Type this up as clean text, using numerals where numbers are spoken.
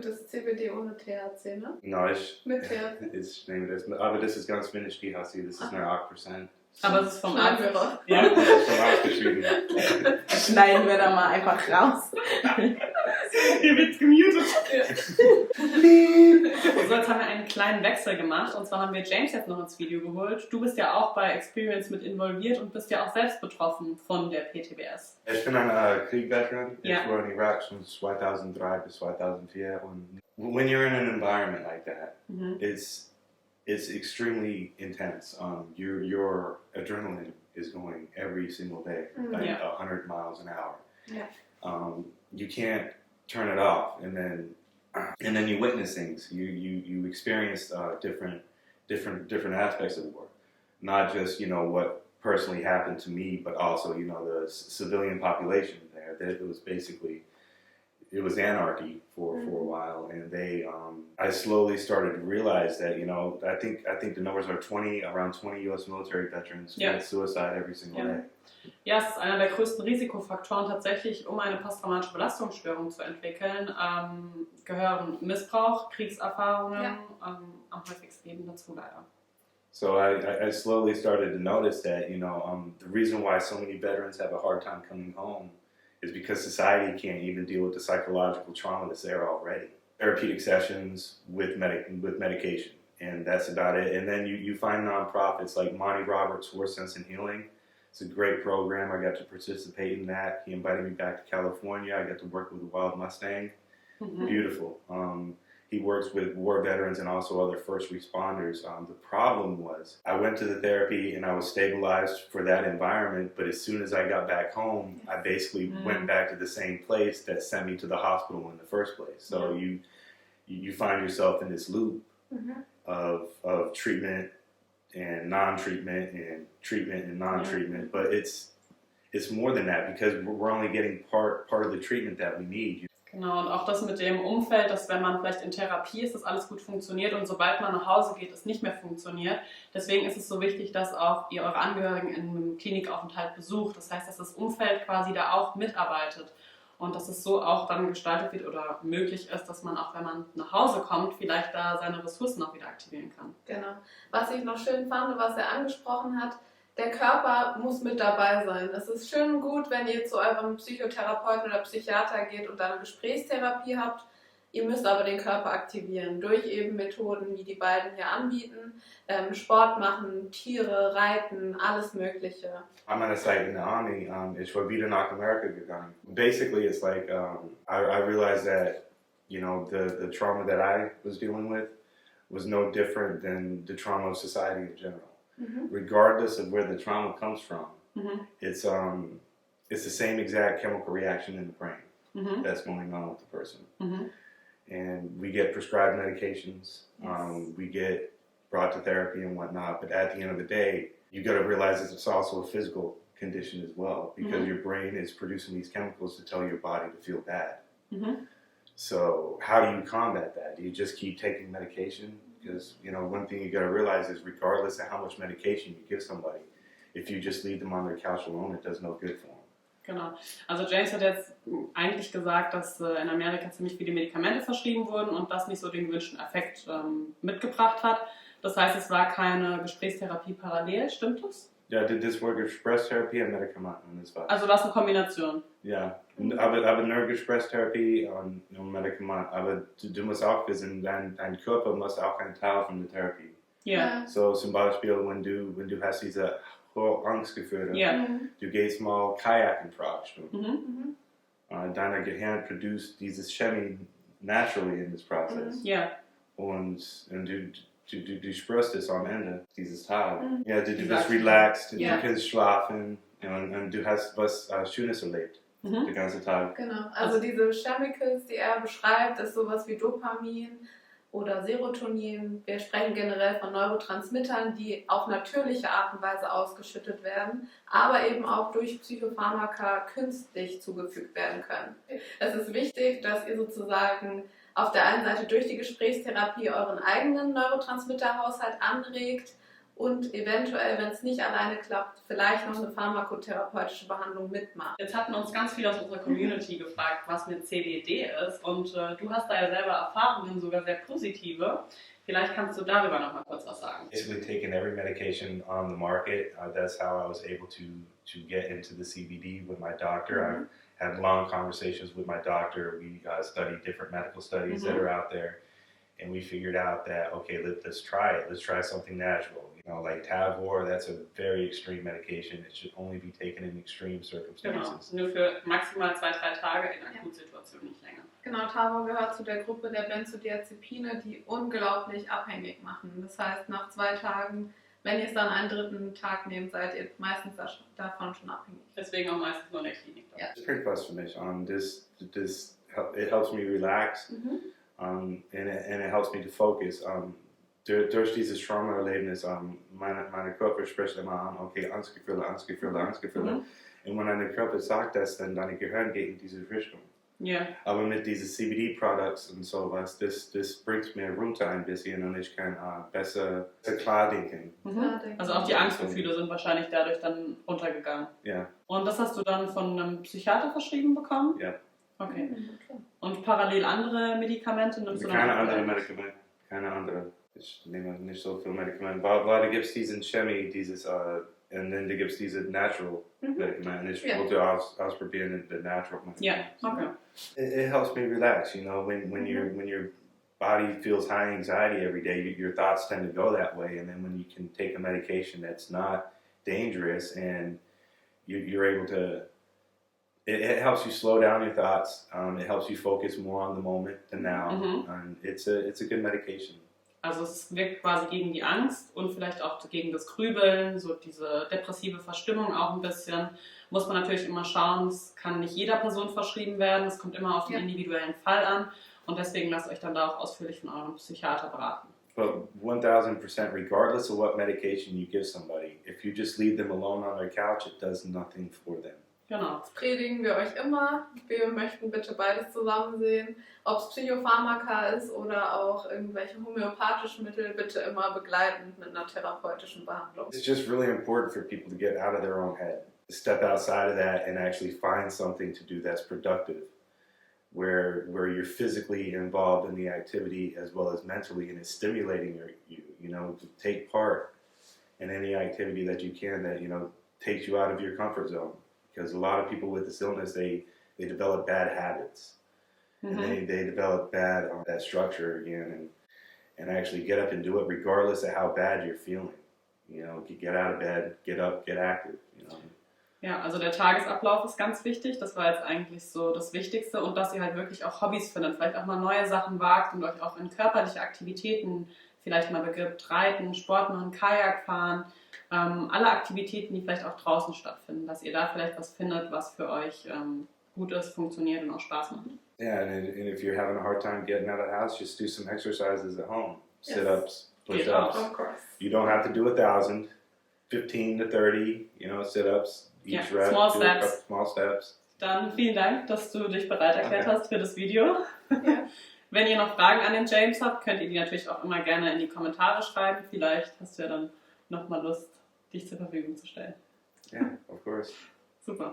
Gut, das ist CBD ohne THC, ne? No, Mit THC. It's named this, aber das ist ganz wenig THC, das ist nur 8%. Aber es ist vom Arzt. Ja, das ist vom Arzt geschrieben. Schneiden wir da mal einfach raus. Hier wird's gemutet. So, jetzt haben wir einen kleinen Wechsel gemacht. Und zwar haben wir James jetzt noch ins Video geholt. Du bist ja auch bei Experience mit involviert und bist ja auch selbst betroffen von der PTBS. Ich bin ein Kriegsveteran. Ich war in Irak von 2003 bis 2004. Und when you're in an environment like that, it's extremely intense. Your adrenaline is going every single day, like 100 miles an hour. Yeah. You can't turn it off, and then you witness things. You experience different aspects of war, not just what personally happened to me, but also the civilian population there. That it was basically. It was anarchy for a while, and I slowly started to realize that I think the numbers are around 20 U.S. military veterans commit suicide every single day. Ja, es ist einer der größten Risikofaktoren tatsächlich, um eine posttraumatische Belastungsstörung zu entwickeln. Gehören Missbrauch, Kriegserfahrungen am häufigsten eben dazu leider. So I slowly started to notice that the reason why so many veterans have a hard time coming home is because society can't even deal with the psychological trauma that's there already. Therapeutic sessions with medication, and that's about it. And then you find nonprofits like Monty Roberts' Horse Sense and Healing. It's a great program. I got to participate in that. He invited me back to California. I got to work with a wild Mustang. Beautiful. He works with war veterans and also other first responders. The problem was I went to the therapy and I was stabilized for that environment, but as soon as I got back home, I basically went back to the same place that sent me to the hospital in the first place. So you find yourself in this loop of treatment and non-treatment and treatment and non-treatment, but it's more than that because we're only getting part of the treatment that we need. Genau, und auch das mit dem Umfeld, dass wenn man vielleicht in Therapie ist, dass alles gut funktioniert und sobald man nach Hause geht, es nicht mehr funktioniert. Deswegen ist es so wichtig, dass auch ihr eure Angehörigen in einem Klinikaufenthalt besucht. Das heißt, dass das Umfeld quasi da auch mitarbeitet und dass es so auch dann gestaltet wird oder möglich ist, dass man auch, wenn man nach Hause kommt, vielleicht da seine Ressourcen auch wieder aktivieren kann. Genau. Was ich noch schön fand, was er angesprochen hat, der Körper muss mit dabei sein. Es ist schön und gut, wenn ihr zu eurem Psychotherapeuten oder Psychiater geht und dann eine Gesprächstherapie habt. Ihr müsst aber den Körper aktivieren durch eben Methoden, wie die beiden hier anbieten. Sport machen, Tiere, Reiten, alles Mögliche. I'm gonna say in the army, ich war wieder nach Amerika gegangen. Basically, it's like I realized that the trauma that I was dealing with was no different than the trauma of society in general. Regardless of where the trauma comes from, it's the same exact chemical reaction in the brain that's going on with the person. And we get prescribed medications, we get brought to therapy and whatnot, but at the end of the day, you got to realize that it's also a physical condition as well, because your brain is producing these chemicals to tell your body to feel bad. So how do you combat that? Do you just keep taking medication? Because, one thing you got to realize is regardless of how much medication you give somebody, if you just leave them on their couch alone, it does no good for them. Genau. Also James hat jetzt eigentlich gesagt, dass in Amerika ziemlich viele Medikamente verschrieben wurden und das nicht so den gewünschten Effekt mitgebracht hat. Das heißt, es war keine Gesprächstherapie parallel, stimmt das? Ja, das war Gesprächstherapie und Medikamente. Also war es eine Kombination? Ja, aber nur Gesprächstherapie und Medikamente. Aber du musst auch wissen, dein Körper muss auch ein Teil von der Therapie. Ja. So zum Beispiel, wenn du hast diese hohe Angstgefühle, du gehst mal Kajaken für 8 Stunden. Dein Gehirn produziert dieses Chemie naturally in this process. Und du spürst es am Ende dieses Tages. Ja, du bist relaxed, du kannst schlafen und du hast was Schönes erlebt. Den ganzen Tag. Genau, also diese Chemicals, die er beschreibt, ist sowas wie Dopamin oder Serotonin. Wir sprechen generell von Neurotransmittern, die auf natürliche Art und Weise ausgeschüttet werden, aber eben auch durch Psychopharmaka künstlich zugefügt werden können. Es ist wichtig, dass ihr sozusagen auf der einen Seite durch die Gesprächstherapie euren eigenen Neurotransmitterhaushalt anregt und eventuell, wenn es nicht alleine klappt, vielleicht noch eine pharmakotherapeutische Behandlung mitmacht. Jetzt hatten uns ganz viele aus unserer Community gefragt, was mit CBD ist und du hast da ja selber Erfahrungen, sogar sehr positive. Vielleicht kannst du darüber noch mal kurz was sagen. Basically taking every medication on the market. That's how I was able to get into the CBD with my doctor. I've had long conversations with my doctor. We studied different medical studies that are out there. And we figured out that, okay, let's try it. Let's try something natural. You know, like Tavor, that's a very extreme medication. It should only be taken in extreme circumstances. Genau, nur für maximal 2-3 Tage in Akutsituationen, nicht länger. Genau, Tavor gehört zu der Gruppe der Benzodiazepine, die unglaublich abhängig machen. Das heißt, nach 2 Tagen, wenn ihr es dann einen 3. Tag nehmt, seid ihr meistens davon schon abhängig. Deswegen auch meistens nur in der Klinik. Ja. It's pretty close for me. It helps me relax. And it helps me to focus. Durch dieses Trauma-Erlebnis, meine Körper spricht immer okay, Angstgefühle. Und wenn dein Körper sagt das, dann dein Gehirn geht in diese Richtung. Yeah. Aber mit diesen CBD-Products und sowas, das bringt mir runter ein bisschen und ich kann besser klar denken. Also auch die Angstgefühle sind wahrscheinlich dadurch dann runtergegangen. Ja. Und das hast du dann von einem Psychiater verschrieben bekommen? Ja. Okay. Und parallel andere Medikamente nimmst du dann? Keine andere Medikamente. Keine andere. Ich nehme nicht so viel Medikamente. Weil da gibt es diesen Chemie, dieses, und dann da gibt es diese Natural Medikamente. Ich wollte ausprobieren the natural Medikamente. Ja, okay. It helps me relax, you know, when your body feels high anxiety every day, your thoughts tend to go that way, and then when you can take a medication that's not dangerous and you're able to, it helps you slow down your thoughts. It helps you focus more on the moment than now. And it's a good medication. Also es wirkt quasi gegen die Angst und vielleicht auch gegen das Grübeln, so diese depressive Verstimmung auch ein bisschen. Muss man natürlich immer schauen, es kann nicht jeder Person verschrieben werden, es kommt immer auf den individuellen Fall an und deswegen lasst euch dann da auch ausführlich von eurem Psychiater beraten. But 1000%, regardless of what medication you give somebody, if you just leave them alone on their couch, it does nothing for them. Genau. Das predigen wir euch immer. Wir möchten bitte beides zusammen sehen. Ob es Psychopharmaka ist oder auch irgendwelche homöopathischen Mittel, bitte immer begleitend mit einer therapeutischen Behandlung. It's just really important for people to get out of their own head, to step outside of that and actually find something to do that's productive, where you're physically involved in the activity as well as mentally, and it's stimulating you know, to take part in any activity that you can that, you know, takes you out of your comfort zone. Because a lot of people with this illness, they develop bad habits, and they develop bad structure again, and actually get up and do it regardless of how bad you're feeling. You know, get out of bed, get up, get active. You know. Ja, also der Tagesablauf ist ganz wichtig. Das war jetzt eigentlich so das Wichtigste und dass ihr halt wirklich auch Hobbys findet, vielleicht auch mal neue Sachen wagt und euch auch in körperliche Aktivitäten vielleicht mal begibt, reiten, Sport machen, Kajak fahren. Alle Aktivitäten, die vielleicht auch draußen stattfinden, dass ihr da vielleicht was findet, was für euch gut ist, funktioniert und auch Spaß macht. Yeah, and if you're having a hard time getting out of the house, just do some exercises at home. Sit-ups, push-ups. Of course. You don't have to do 1,000, 15 to 30, you know, sit-ups. Each rep, small do steps. Small steps. Dann vielen Dank, dass du dich bereit erklärt hast für das Video. Ja. Wenn ihr noch Fragen an den James habt, könnt ihr die natürlich auch immer gerne in die Kommentare schreiben. Vielleicht hast du ja dann nochmal Lust, dich zur Verfügung zu stellen. Yeah, of course. Super.